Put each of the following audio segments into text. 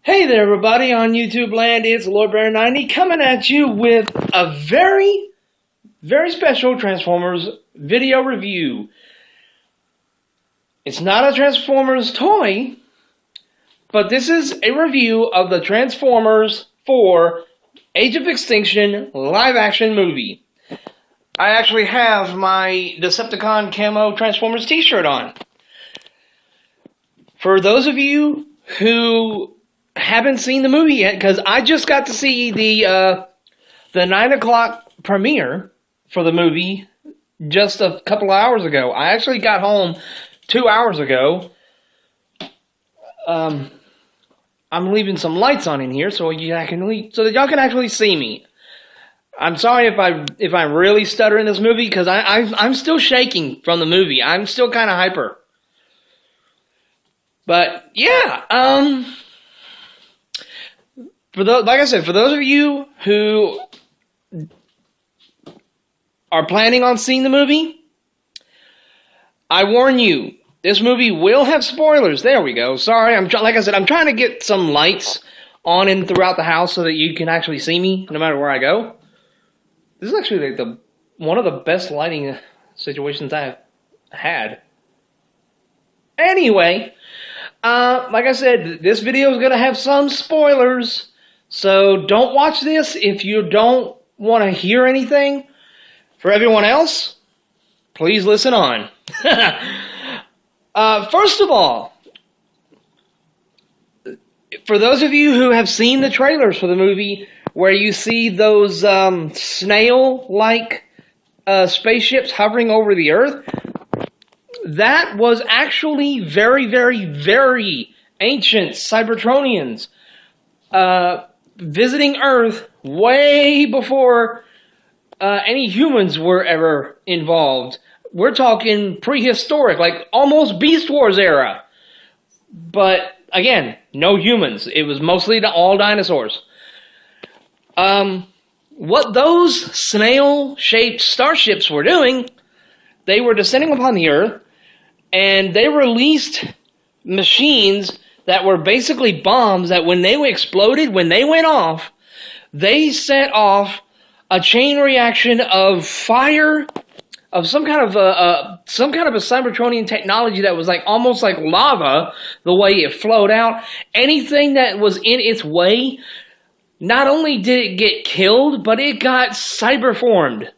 Hey there, everybody on YouTube land. It's Lord Bear 90 coming at you with a very special Transformers video review. It's not a Transformers toy, but this is a review of the Transformers 4 Age of Extinction live-action movie. I actually have my Decepticon camo Transformers t-shirt on. For those of you who haven't seen the movie yet, because I just got to see the 9 o'clock premiere for the movie just a couple of hours ago. I actually got home 2 hours ago. I'm leaving some lights on in here so that y'all can actually see me. I'm sorry if I really stutter in this movie, because I'm still shaking from the movie. I'm still kind of hyper. But yeah, like I said, for those of you who are planning on seeing the movie, I warn you, this movie will have spoilers. There we go. Sorry, like I said, I'm trying to get some lights on and throughout the house so that you can actually see me no matter where I go. This is actually like one of the best lighting situations I've had. Anyway, like I said, this video is going to have some spoilers. So don't watch this if you don't want to hear anything. For everyone else, please listen on. First of all, for those of you who have seen the trailers for the movie, where you see those snail-like spaceships hovering over the Earth, that was actually very ancient Cybertronians visiting Earth way before any humans were ever involved. We're talking prehistoric, like almost Beast Wars era. But again, no humans. It was mostly all dinosaurs. What those snail-shaped starships were doing, they were descending upon the Earth, and they released machines that were basically bombs that when they exploded, when they went off, they set off a chain reaction of fire, of some kind of a Cybertronian technology that was like almost like lava, the way it flowed out. Anything that was in its way, not only did it get killed, but it got cyberformed.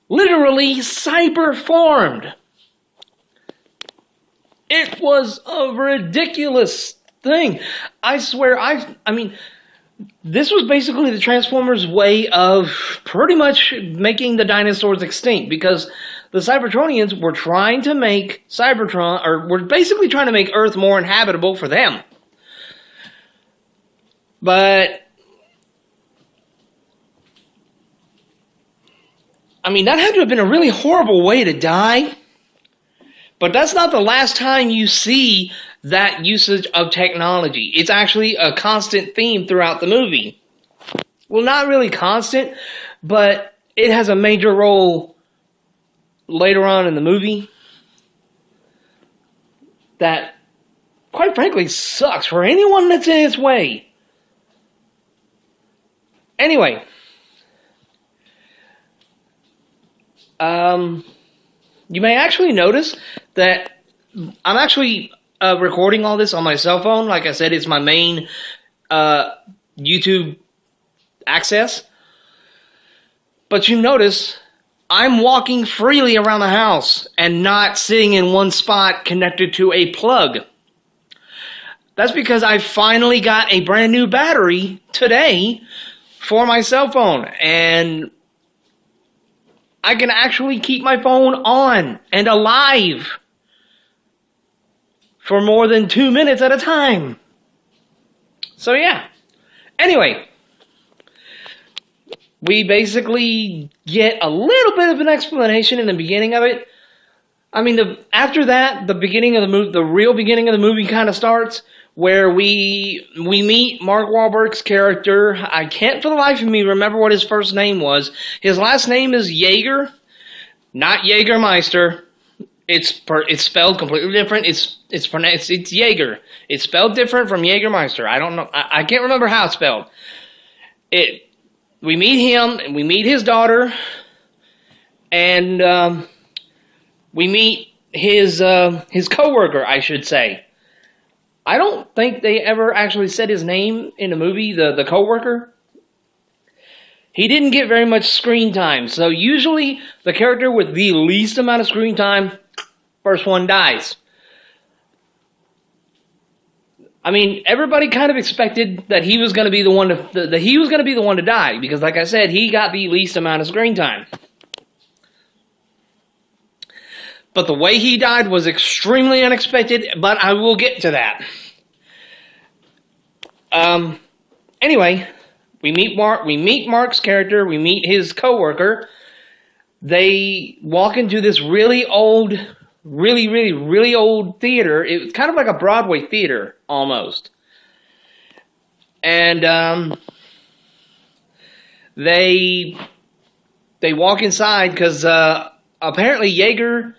Literally cyberformed. It was a ridiculous thing. I swear, I mean, this was basically the Transformers' way of pretty much making the dinosaurs extinct, because the Cybertronians were trying to make Cybertron, or were basically trying to make Earth more inhabitable for them. But I mean, that had to have been a really horrible way to die. But that's not the last time you see that usage of technology. It's actually a constant theme throughout the movie. Well, not really constant, but it has a major role later on in the movie that, quite frankly, sucks for anyone that's in its way. Anyway, you may actually notice that I'm actually recording all this on my cell phone. Like I said, it's my main YouTube access. But you notice I'm walking freely around the house and not sitting in one spot connected to a plug. That's because I finally got a brand new battery today for my cell phone, and I can actually keep my phone on and alive for more than 2 minutes at a time. So yeah. Anyway, we basically get a little bit of an explanation in the beginning of it. I mean, after that, the beginning of the movie, the real beginning of the movie kind of starts, where we meet Mark Wahlberg's character. I can't for the life of me remember what his first name was. His last name is Yeager, not Jägermeister. It's spelled completely different. It's pronounced, it's Jaeger. It's spelled different from Jägermeister. I don't know. I can't remember how it's spelled. We meet him and we meet his daughter, and we meet his coworker, I should say. I don't think they ever actually said his name in the movie. The coworker. He didn't get very much screen time. So usually the character with the least amount of screen time, first one dies. I mean, everybody kind of expected that he was going to be the one to die, because like I said, he got the least amount of screen time. But the way he died was extremely unexpected, but I will get to that. Anyway, we meet Mark's character, we meet his coworker. They walk into this really old theater. It was kind of like a Broadway theater, almost. And they walk inside because apparently Jaeger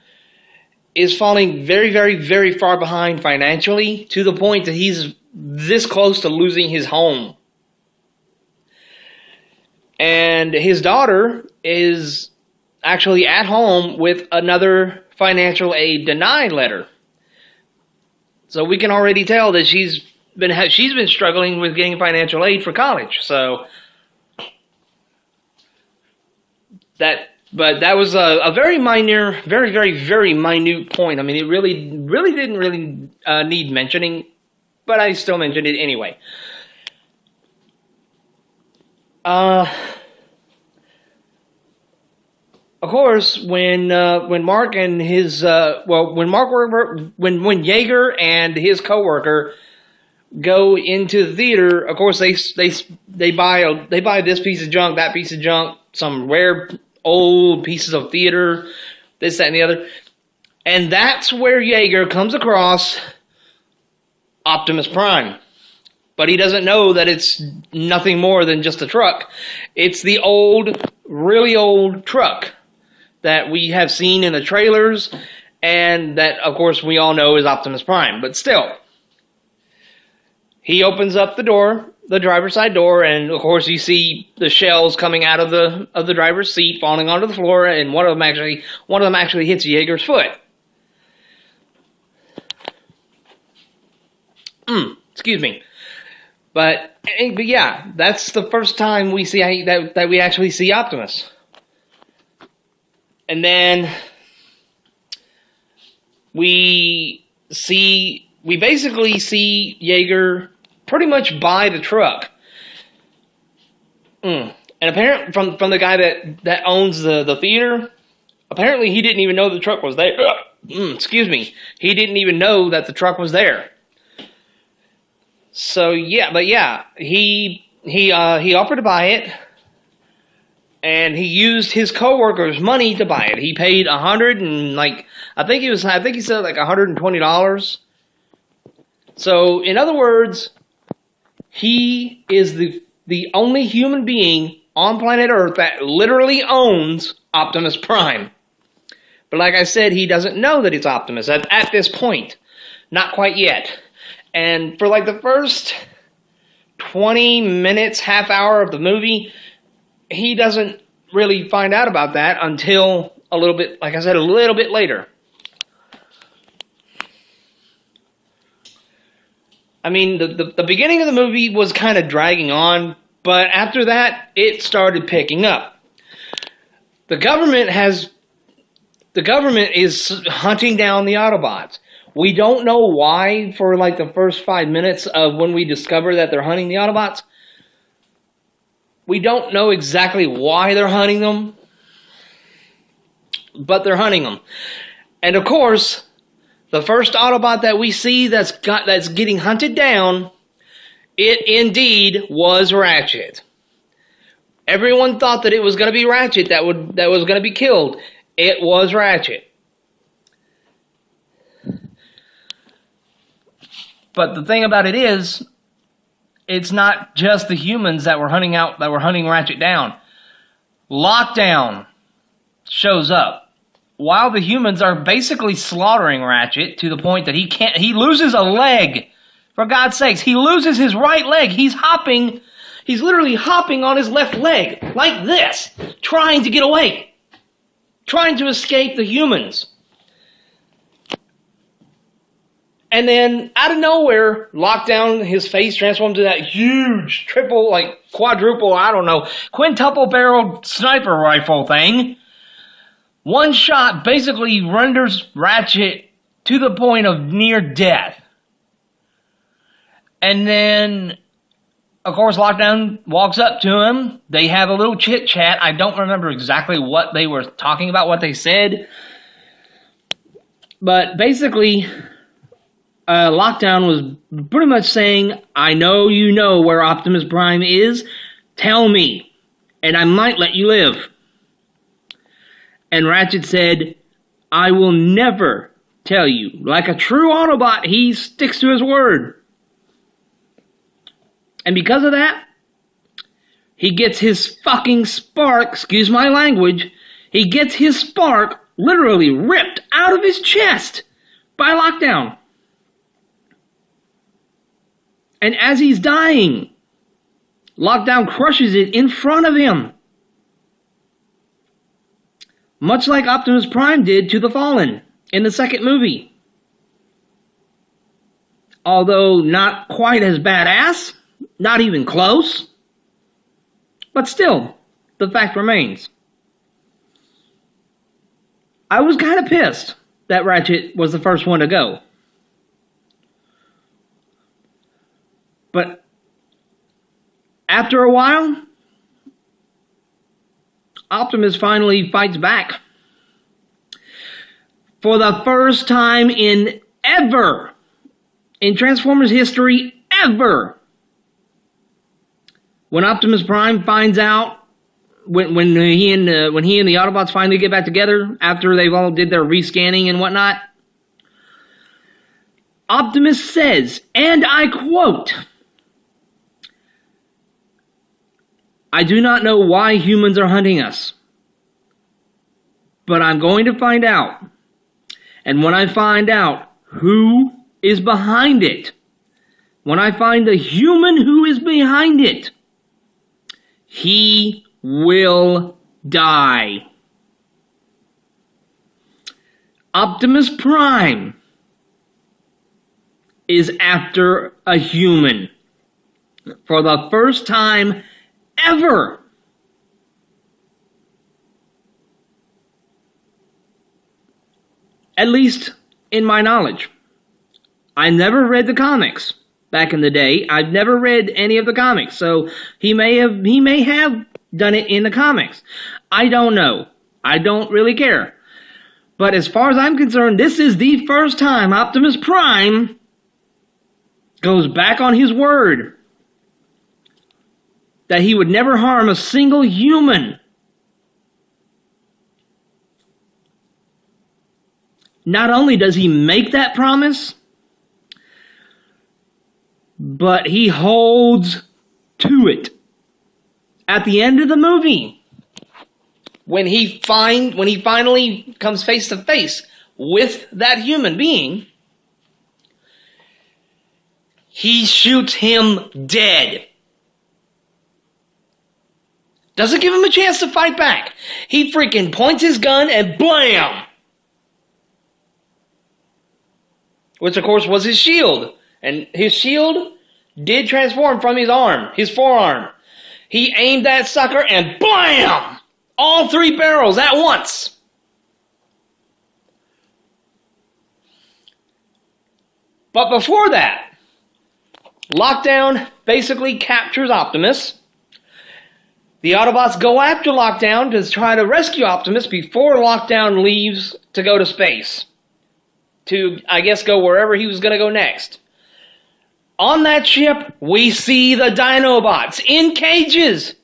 is falling very, very, very far behind financially, to the point that he's this close to losing his home. And his daughter is actually at home with another financial aid denied letter. So we can already tell that she's been struggling with getting financial aid for college. So that was a very minor, very, very, very minute point. I mean, it really didn't need mentioning, but I still mentioned it anyway. Of course, when Mark and his when Jaeger and his coworker go into the theater, of course they buy this piece of junk, that piece of junk, some rare old pieces of theater, this, that, and the other, and that's where Jaeger comes across Optimus Prime. But he doesn't know that it's nothing more than just a truck. It's the really old truck that we have seen in the trailers, and that, of course, we all know is Optimus Prime. But still, he opens up the door, the driver's side door, and of course you see the shells coming out of the driver's seat, falling onto the floor, and one of them actually hits Jaeger's foot. Excuse me. But yeah, that's the first time we see that we actually see Optimus. And then we basically see Jaeger pretty much buy the truck. And apparently from the guy that owns the theater, apparently he didn't even know the truck was there. Excuse me. He didn't even know that the truck was there. So yeah, he offered to buy it, and he used his coworker's money to buy it. He paid I think he said like $120. So in other words, he is the only human being on planet Earth that literally owns Optimus Prime. But like I said, he doesn't know that it's Optimus at this point. Not quite yet. And for like the first 20 minutes, half hour of the movie, he doesn't really find out about that until a little bit, like I said, a little bit later. I mean, the beginning of the movie was kind of dragging on, but after that, it started picking up. The government is hunting down the Autobots. We don't know why for like the first 5 minutes of when we discover that they're hunting the Autobots. We don't know exactly why they're hunting them, but they're hunting them. And of course, the first Autobot that we see that's getting hunted down, it indeed was Ratchet. Everyone thought that it was going to be Ratchet that was going to be killed. It was Ratchet. But the thing about it is, it's not just the humans that were hunting Ratchet down. Lockdown shows up. while the humans are basically slaughtering Ratchet to the point that he loses a leg. For God's sakes, he loses his right leg. He's literally hopping on his left leg, like this, trying to get away, trying to escape the humans. And then, out of nowhere, Lockdown, his face transforms to that huge triple, quadruple, quintuple-barreled sniper rifle thing. One shot basically renders Ratchet to the point of near death. And then, of course, Lockdown walks up to him. They have a little chit-chat. I don't remember exactly what they were talking about, what they said. But basically, Lockdown was pretty much saying, I know you know where Optimus Prime is. Tell me, and I might let you live. And Ratchet said, I will never tell you. Like a true Autobot, he sticks to his word. And because of that, he gets his fucking spark, excuse my language, he gets his spark literally ripped out of his chest by Lockdown. And as he's dying, Lockdown crushes it in front of him. Much like Optimus Prime did to the Fallen in the second movie. Although not quite as badass, not even close, but still, the fact remains. I was kind of pissed that Ratchet was the first one to go. But after a while, Optimus finally fights back. For the first time in Transformers history, ever. When Optimus Prime finds out, when he and the Autobots finally get back together after they've all did their rescanning and whatnot, Optimus says, and I quote, I do not know why humans are hunting us, but I'm going to find out. And when I find out who is behind it, when I find the human who is behind it, he will die. Optimus Prime is after a human for the first time ever. At least in my knowledge. I never read the comics back in the day. I've never read any of the comics, so he may have done it in the comics. I don't know. I don't really care. But as far as I'm concerned, this is the first time Optimus Prime goes back on his word that he would never harm a single human. Not only does he make that promise, but he holds to it. At the end of the movie, when he finally comes face to face with that human being, he shoots him dead. Doesn't give him a chance to fight back. He freaking points his gun and blam! Which, of course, was his shield. And his shield did transform from his arm, his forearm. He aimed that sucker and blam! All three barrels at once. But before that, Lockdown basically captures Optimus. The Autobots go after Lockdown to try to rescue Optimus before Lockdown leaves to go to space. To, I guess, go wherever he was going to go next. On that ship, we see the Dinobots in cages.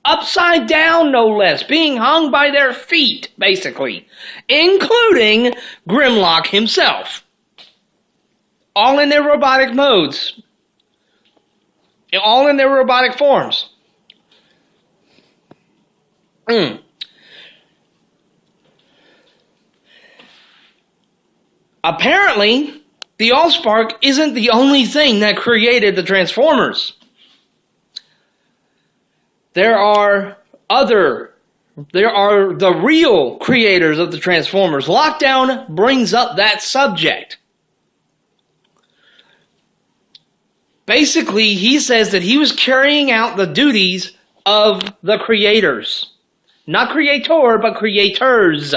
Upside down, no less. Being hung by their feet, basically. Including Grimlock himself. All in their robotic modes. All in their robotic forms. Apparently, the Allspark isn't the only thing that created the Transformers. There are the real creators of the Transformers. Lockdown brings up that subject. Basically, he says that he was carrying out the duties of the creators. Not creator, but creators.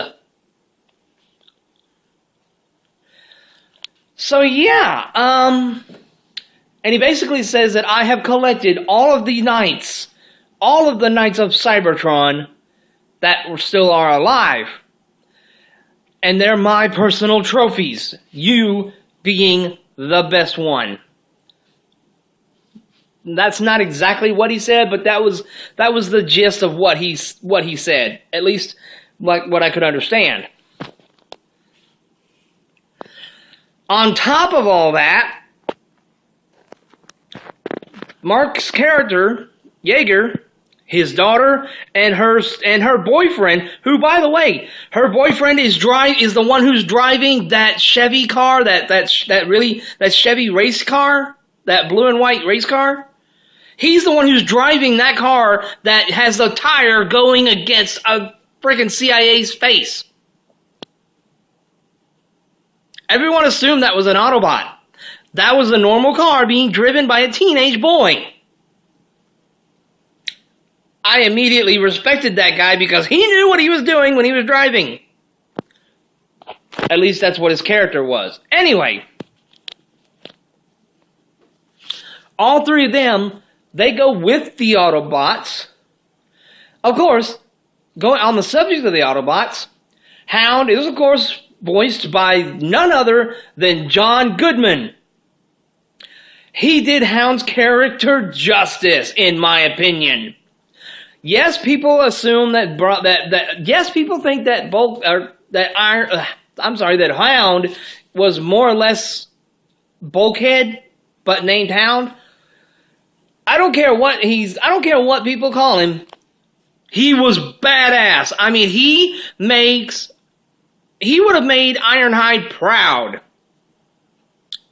So yeah, and he basically says that I have collected all of the knights of Cybertron that still are alive. And they're my personal trophies, you being the best one. That's not exactly what he said, but that was the gist of what he said, at least like what I could understand. On top of all that, Mark's character, Yeager, his daughter, and her boyfriend, who, by the way, her boyfriend is the one who's driving that Chevy car, that Chevy race car, that blue and white race car. He's the one who's driving that car that has the tire going against a freaking CIA's face. Everyone assumed that was an Autobot. That was a normal car being driven by a teenage boy. I immediately respected that guy because he knew what he was doing when he was driving. At least that's what his character was. Anyway, all three of them, they go with the Autobots. Of course, going on the subject of the Autobots, Hound is, of course, voiced by none other than John Goodman. He did Hound's character justice, in my opinion. Yes, people assume that yes, people think that that Hound was more or less Bulkhead, but named Hound. I don't care what people call him. He was badass. I mean, he would have made Ironhide proud.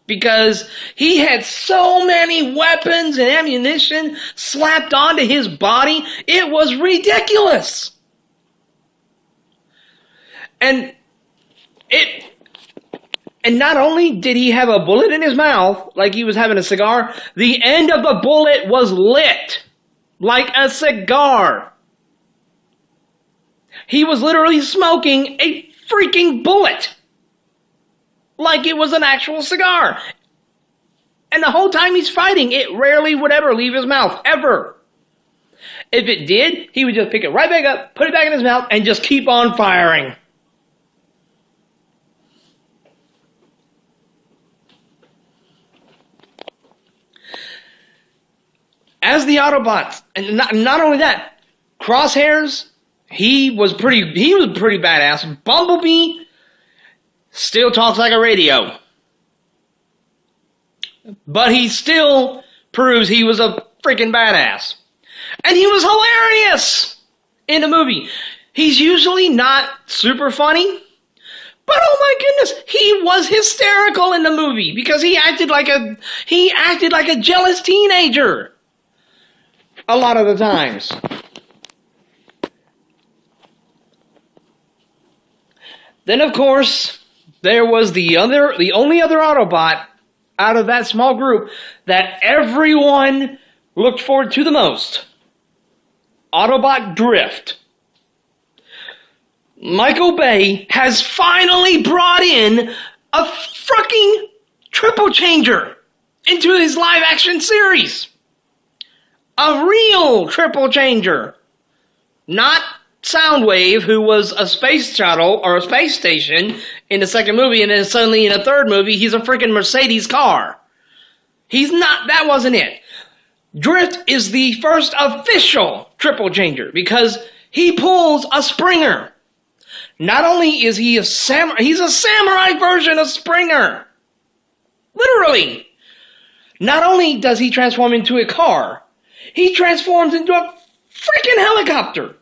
Because he had so many weapons and ammunition slapped onto his body, it was ridiculous. And not only did he have a bullet in his mouth, like he was having a cigar, the end of the bullet was lit like a cigar. He was literally smoking a freaking bullet like it was an actual cigar. And the whole time he's fighting, it rarely would ever leave his mouth, ever. If it did, he would just pick it right back up, put it back in his mouth, and just keep on firing. As the Autobots, and not only that, Crosshairs, he was pretty badass. Bumblebee still talks like a radio. But he still proves he was a freaking badass. And he was hilarious in the movie. He's usually not super funny, but oh my goodness, he was hysterical in the movie because he acted like a jealous teenager a lot of the times. Then of course, there was the only other Autobot out of that small group that everyone looked forward to the most. Autobot Drift. Michael Bay has finally brought in a fucking triple changer into his live action series. A real triple changer. Not Soundwave, who was a space shuttle or a space station in the second movie, and then suddenly in the third movie, he's a freaking Mercedes car. That wasn't it. Drift is the first official triple changer because he pulls a Springer. Not only is he he's a samurai version of Springer. Literally. Not only does he transform into a car, he transforms into a freaking helicopter.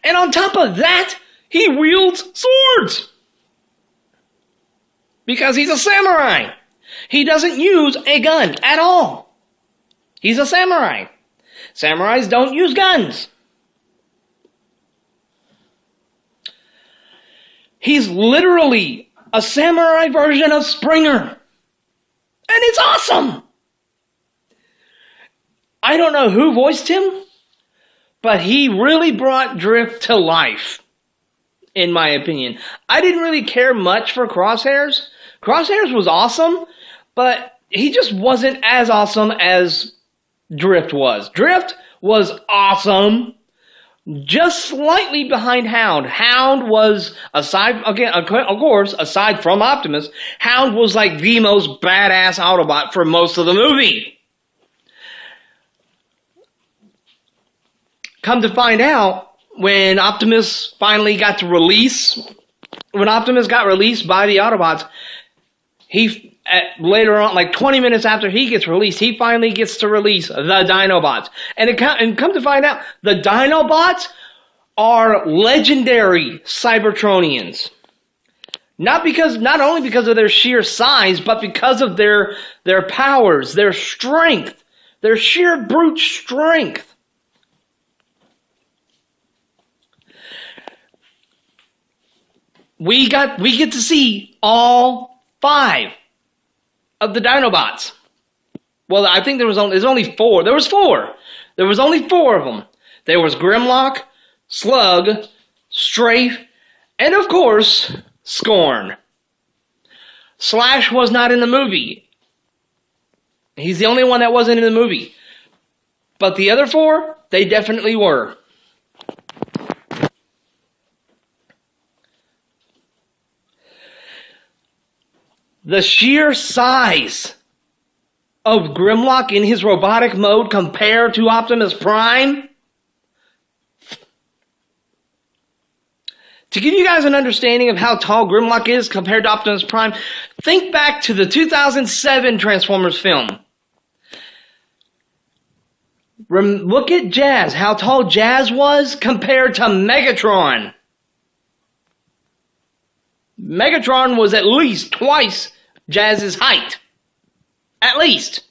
And on top of that, he wields swords. Because he's a samurai. He doesn't use a gun at all. He's a samurai. Samurais don't use guns. He's literally a samurai version of Springer. And it's awesome. I don't know who voiced him, but he really brought Drift to life, in my opinion. I didn't really care much for Crosshairs. Crosshairs was awesome, but he just wasn't as awesome as Drift was. Drift was awesome, just slightly behind Hound. Hound was, aside from Optimus, Hound was like the most badass Autobot for most of the movie. Come to find out, when Optimus finally got to release, when Optimus got released by the Autobots, later on, like 20 minutes after he gets released, he finally gets to release the Dinobots. And come to find out, the Dinobots are legendary Cybertronians. Not only because of their sheer size, but because of their powers, their strength, their sheer brute strength. We get to see all 5 of the Dinobots. Well, I think there's only 4. There was 4. There was only 4 of them. There was Grimlock, Slug, Strafe, and of course, Scorn. Slash was not in the movie. He's the only one that wasn't in the movie. But the other 4, they definitely were. The sheer size of Grimlock in his robotic mode compared to Optimus Prime. To give you guys an understanding of how tall Grimlock is compared to Optimus Prime, think back to the 2007 Transformers film. Look at Jazz, how tall Jazz was compared to Megatron. Megatron was at least twice Jazz's height. At least.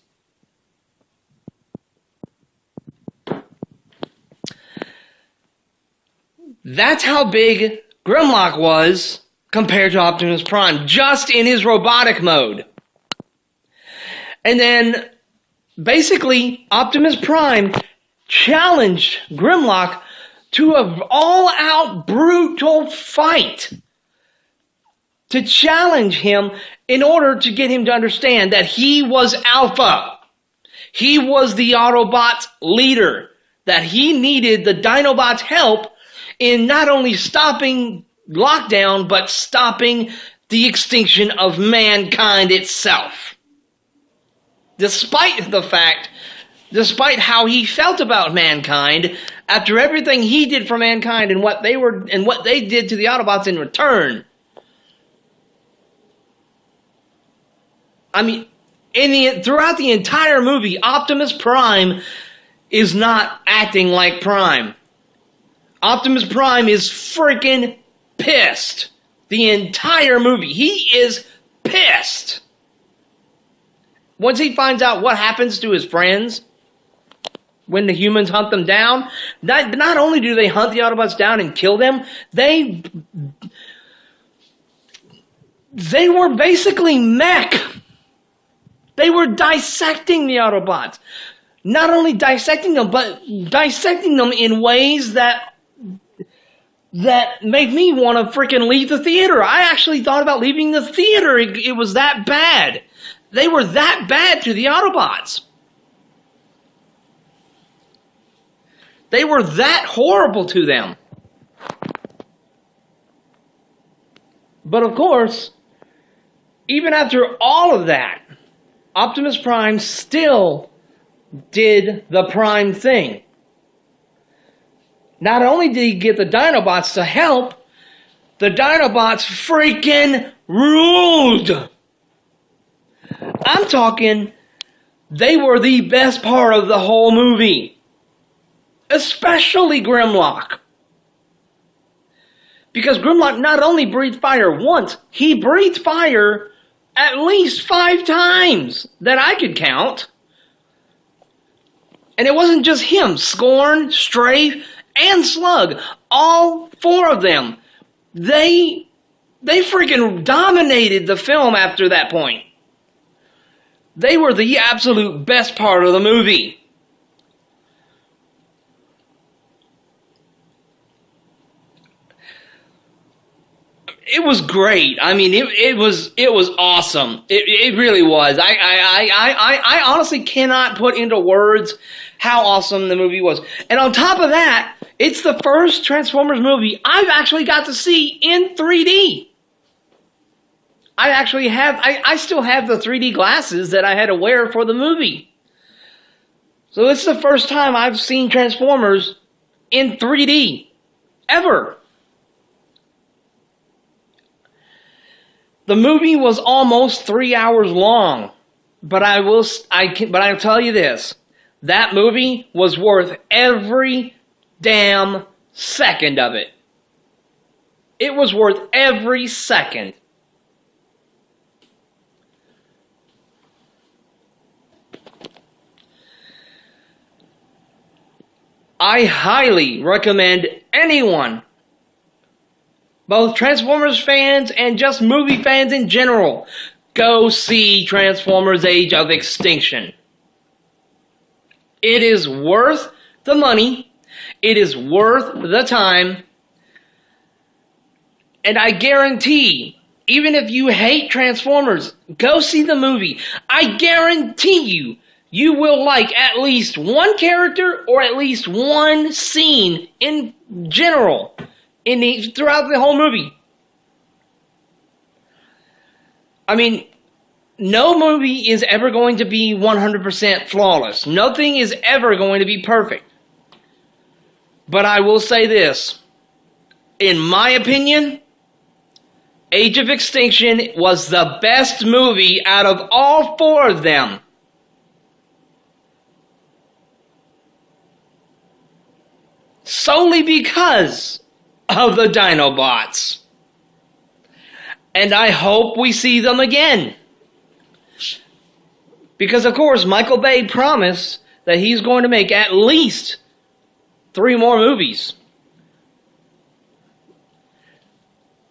That's how big Grimlock was compared to Optimus Prime, just in his robotic mode. And then, basically, Optimus Prime challenged Grimlock to an all-out brutal fight. To challenge him in order to get him to understand that he was Alpha. He was the Autobots' leader. That he needed the Dinobots' help in not only stopping Lockdown, but stopping the extinction of mankind itself. Despite how he felt about mankind, after everything he did for mankind and what they did to the Autobots in return. I mean, throughout the entire movie, Optimus Prime is not acting like Prime. Optimus Prime is freaking pissed. The entire movie, he is pissed. Once he finds out what happens to his friends when the humans hunt them down, not only do they hunt the Autobots down and kill them, they were basically mech. They were dissecting the Autobots. Not only dissecting them, but dissecting them in ways that made me want to freaking leave the theater. I actually thought about leaving the theater. It was that bad. They were that bad to the Autobots. They were that horrible to them. But of course, even after all of that, Optimus Prime still did the Prime thing. Not only did he get the Dinobots to help, the Dinobots freaking ruled. I'm talking, they were the best part of the whole movie. Especially Grimlock. Because Grimlock not only breathed fire once, he breathed fire at least 5 times that I could count. And it wasn't just him. Scorn, Strafe, and Slug. All 4 of them. They freaking dominated the film after that point. They were the absolute best part of the movie. It was great. I mean, it was awesome. It really was. I honestly cannot put into words how awesome the movie was. And on top of that, it's the first Transformers movie I've actually got to see in 3D. I still have the 3D glasses that I had to wear for the movie. So it's the first time I've seen Transformers in 3D ever. The movie was almost 3 hours long, but I'll tell you this: that movie was worth every damn second of it. It was worth every second. I highly recommend anyone, both Transformers fans and just movie fans in general, go see Transformers Age of Extinction. It is worth the money. It is worth the time. And I guarantee, even if you hate Transformers, go see the movie. I guarantee you will like at least one character or at least one scene in general throughout the whole movie. I mean, no movie is ever going to be 100% flawless. Nothing is ever going to be perfect. But I will say this. In my opinion, Age of Extinction was the best movie out of all 4 of them. Solely because of the Dinobots. And I hope we see them again. Because, of course, Michael Bay promised that he's going to make at least 3 more movies.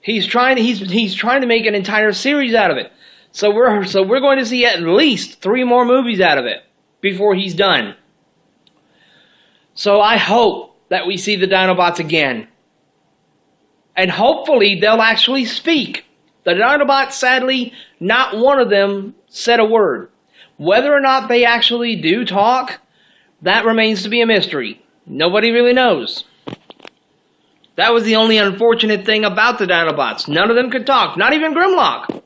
He's trying to make an entire series out of it. So we're going to see at least 3 more movies out of it before he's done. So I hope that we see the Dinobots again. And hopefully they'll actually speak. The Dinobots, sadly, not one of them said a word. Whether or not they actually do talk, that remains to be a mystery. Nobody really knows. That was the only unfortunate thing about the Dinobots. None of them could talk, not even Grimlock.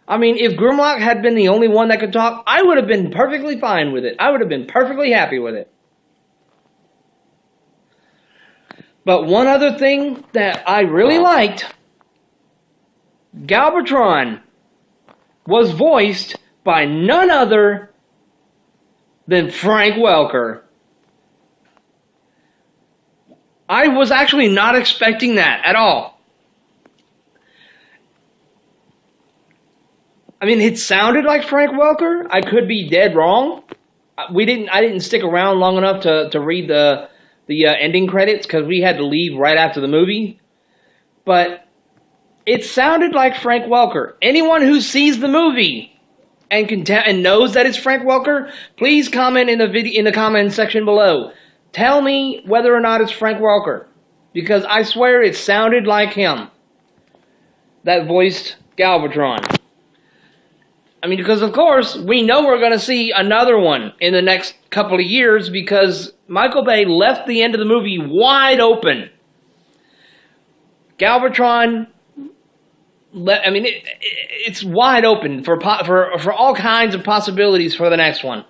I mean, if Grimlock had been the only one that could talk, I would have been perfectly fine with it. I would have been perfectly happy with it. But one other thing that I really liked, Galvatron was voiced by none other than Frank Welker. I was actually not expecting that at all. I mean, it sounded like Frank Welker. I could be dead wrong. I didn't stick around long enough to read the ending credits because we had to leave right after the movie. But it sounded like Frank Welker. Anyone who sees the movie and knows that it's Frank Welker, please comment in the comment section below. Tell me whether or not it's Frank Welker, because I swear it sounded like him that voiced Galvatron. I mean, because of course we know we're going to see another one in the next couple of years because Michael Bay left the end of the movie wide open. Galvatron, I mean, it's wide open for all kinds of possibilities for the next one.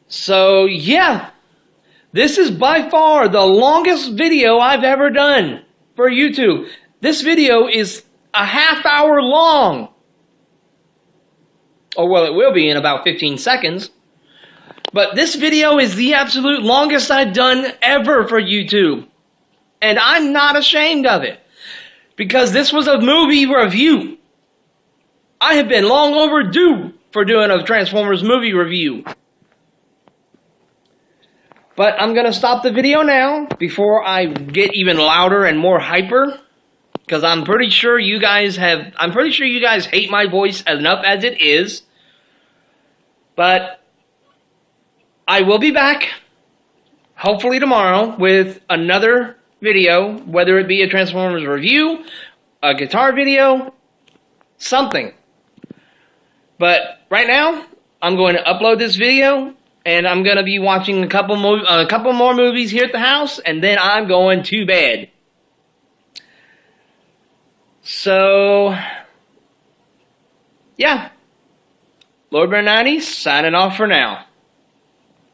So, yeah, this is by far the longest video I've ever done for YouTube. This video is a half-hour long. Or, well, it will be in about 15 seconds. But this video is the absolute longest I've done ever for YouTube. And I'm not ashamed of it. because this was a movie review. I have been long overdue for doing a Transformers movie review. But I'm going to stop the video now before I get even louder and more hyper. Because I'm pretty sure you guys hate my voice enough as it is. But I will be back, hopefully tomorrow, with another video, whether it be a Transformers review, a guitar video, something. But right now, I'm going to upload this video, and I'm going to be watching a couple more movies here at the house, and then I'm going to bed. So, yeah. Lord Bear 90 signing off for now.